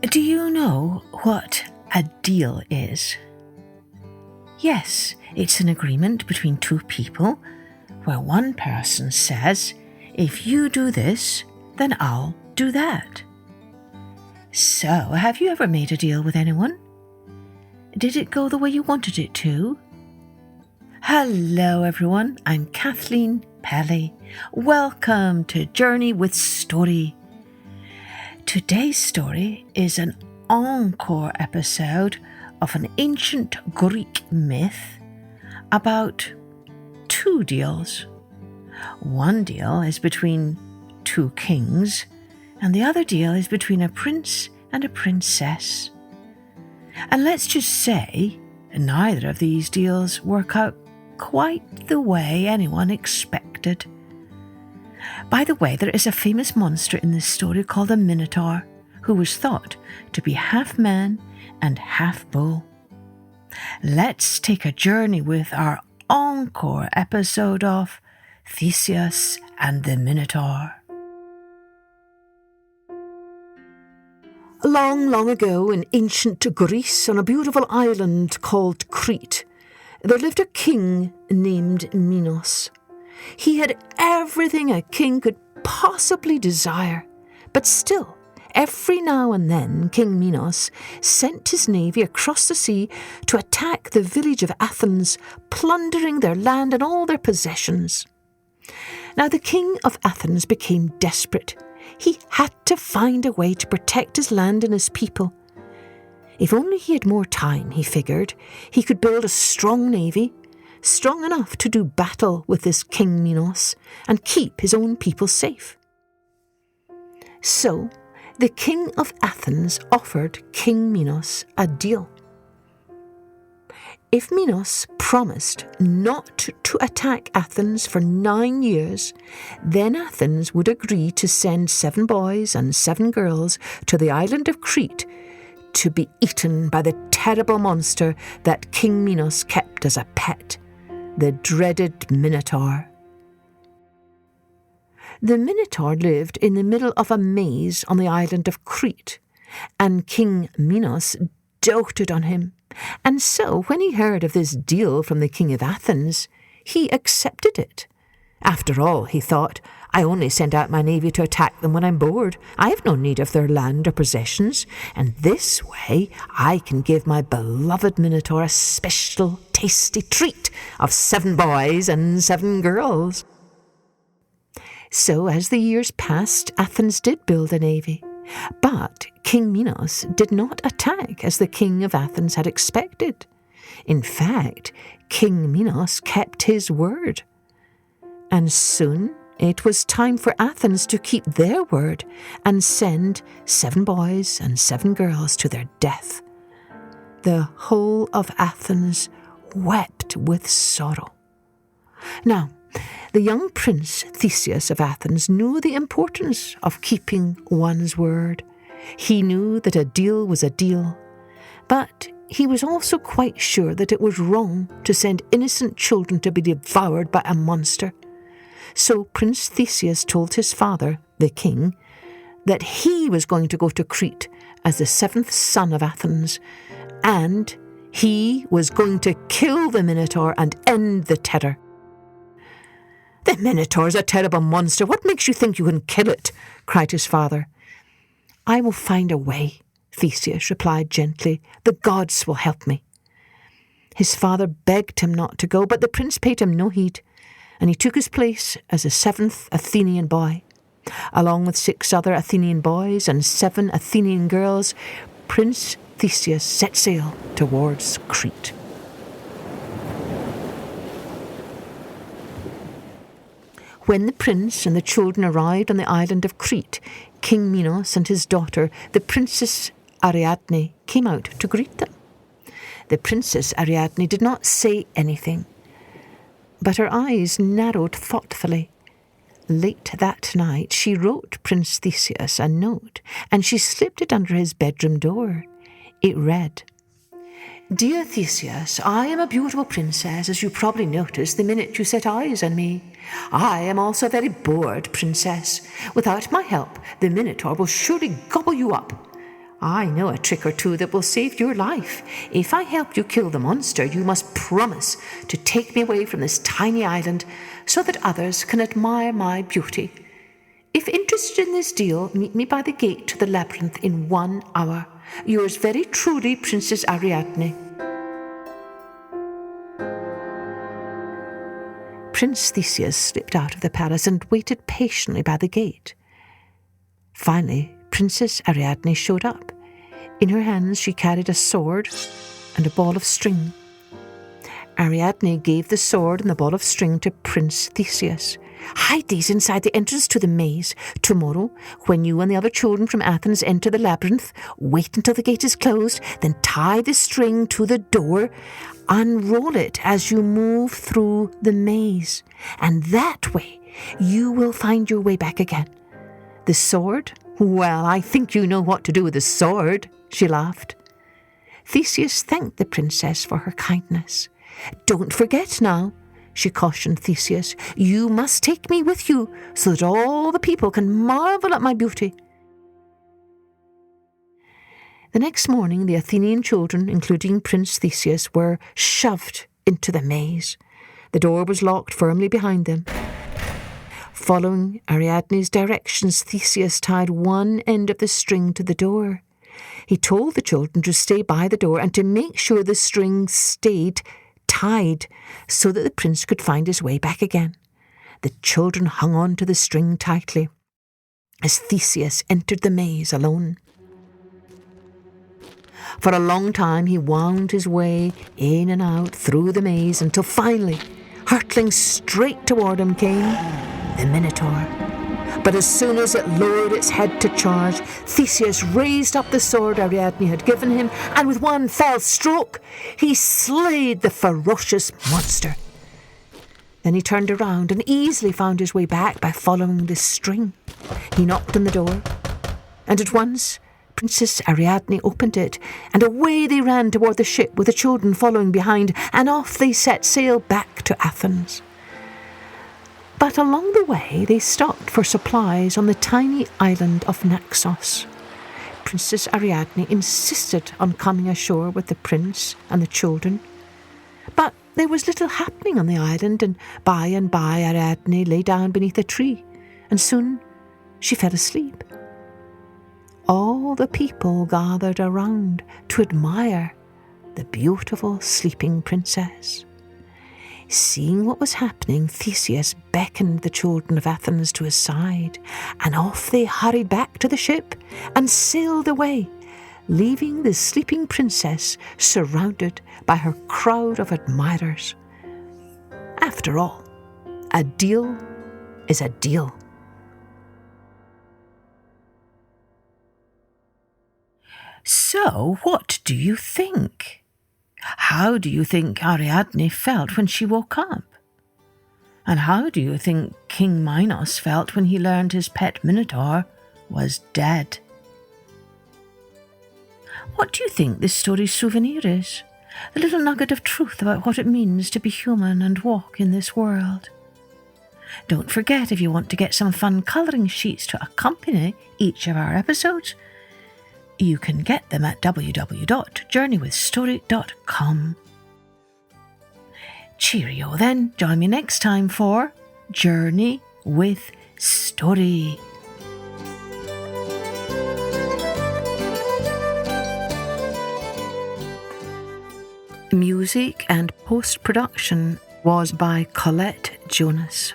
Do you know what a deal is? Yes, it's an agreement between two people where one person says, if you do this, then I'll do that. So, have you ever made a deal with anyone? Did it go the way you wanted it to? Hello everyone, I'm Kathleen Pelly. Welcome to Journey with Story. Today's story is an encore episode of an ancient Greek myth about two deals. One deal is between two kings, and the other deal is between a prince and a princess. And let's just say, neither of these deals work out quite the way anyone expected. By the way, there is a famous monster in this story called a Minotaur, who was thought to be half man and half bull. Let's take a journey with our encore episode of Theseus and the Minotaur. Long, long ago in ancient Greece, on a beautiful island called Crete, there lived a king named Minos. He had everything a king could possibly desire, but still, every now and then King Minos sent his navy across the sea to attack the village of Athens, plundering their land and all their possessions. Now the King of Athens became desperate. He had to find a way to protect his land and his people. If only he had more time, he figured, he could build a strong navy, strong enough to do battle with this King Minos and keep his own people safe. So, the King of Athens offered King Minos a deal. If Minos promised not to attack Athens for 9 years, then Athens would agree to send 7 boys and 7 girls to the island of Crete to be eaten by the terrible monster that King Minos kept as a pet, the dreaded Minotaur. The Minotaur lived in the middle of a maze on the island of Crete, and King Minos doted on him. And so, when he heard of this deal from the King of Athens, he accepted it. After all, he thought, I only send out my navy to attack them when I'm bored. I have no need of their land or possessions, and this way I can give my beloved Minotaur a special tasty treat of 7 boys and 7 girls. So, as the years passed, Athens did build a navy. But King Minos did not attack as the King of Athens had expected. In fact, King Minos kept his word. And soon it was time for Athens to keep their word and send 7 boys and 7 girls to their death. The whole of Athens wept with sorrow. Now, the young prince Theseus of Athens knew the importance of keeping one's word. He knew that a deal was a deal, but he was also quite sure that it was wrong to send innocent children to be devoured by a monster. So Prince Theseus told his father, the king, that he was going to go to Crete as the 7th son of Athens, and he was going to kill the Minotaur and end the terror. The Minotaur's a terrible monster. What makes you think you can kill it? Cried his father. I will find a way, Theseus replied gently. The gods will help me. His father begged him not to go, but the prince paid him no heed, and he took his place as the 7th Athenian boy. Along with 6 other Athenian boys and 7 Athenian girls, Prince Theseus set sail towards Crete. When the prince and the children arrived on the island of Crete, King Minos and his daughter, the Princess Ariadne, came out to greet them. The Princess Ariadne did not say anything, but her eyes narrowed thoughtfully. Late that night, she wrote Prince Theseus a note, and she slipped it under his bedroom door. It read, Dear Theseus, I am a beautiful princess, as you probably noticed the minute you set eyes on me. I am also a very bored princess. Without my help, the Minotaur will surely gobble you up. I know a trick or two that will save your life. If I help you kill the monster, you must promise to take me away from this tiny island so that others can admire my beauty. If interested in this deal, meet me by the gate to the labyrinth in 1 hour. Yours very truly, Princess Ariadne. Prince Theseus slipped out of the palace and waited patiently by the gate. Finally, Princess Ariadne showed up. In her hands she carried a sword and a ball of string. Ariadne gave the sword and the ball of string to Prince Theseus. Hide these inside the entrance to the maze. Tomorrow, when you and the other children from Athens enter the labyrinth, wait until the gate is closed, then tie the string to the door, unroll it as you move through the maze, and that way you will find your way back again. The sword? Well, I think you know what to do with the sword, she laughed. Theseus thanked the princess for her kindness. Don't forget now, she cautioned Theseus, you must take me with you so that all the people can marvel at my beauty. The next morning, the Athenian children, including Prince Theseus, were shoved into the maze. The door was locked firmly behind them. Following Ariadne's directions, Theseus tied one end of the string to the door. He told the children to stay by the door and to make sure the string stayed tied so that the prince could find his way back again. The children hung on to the string tightly as Theseus entered the maze alone. For a long time he wound his way in and out through the maze until finally, hurtling straight toward him, came the Minotaur. But as soon as it lowered its head to charge, Theseus raised up the sword Ariadne had given him, and with one fell stroke, he slayed the ferocious monster. Then he turned around and easily found his way back by following the string. He knocked on the door, and at once Princess Ariadne opened it, and away they ran toward the ship with the children following behind, and off they set sail back to Athens. But along the way they stopped for supplies on the tiny island of Naxos. Princess Ariadne insisted on coming ashore with the prince and the children. But there was little happening on the island, and by Ariadne lay down beneath a tree, and soon she fell asleep. All the people gathered around to admire the beautiful sleeping princess. Seeing what was happening, Theseus beckoned the children of Athens to his side, and off they hurried back to the ship and sailed away, leaving the sleeping princess surrounded by her crowd of admirers. After all, a deal is a deal. So, what do you think? How do you think Ariadne felt when she woke up? And how do you think King Minos felt when he learned his pet Minotaur was dead? What do you think this story's souvenir is? A little nugget of truth about what it means to be human and walk in this world. Don't forget, if you want to get some fun colouring sheets to accompany each of our episodes, you can get them at www.journeywithstory.com. Cheerio then. Join me next time for Journey with Story. Music and post-production was by Colette Jonas.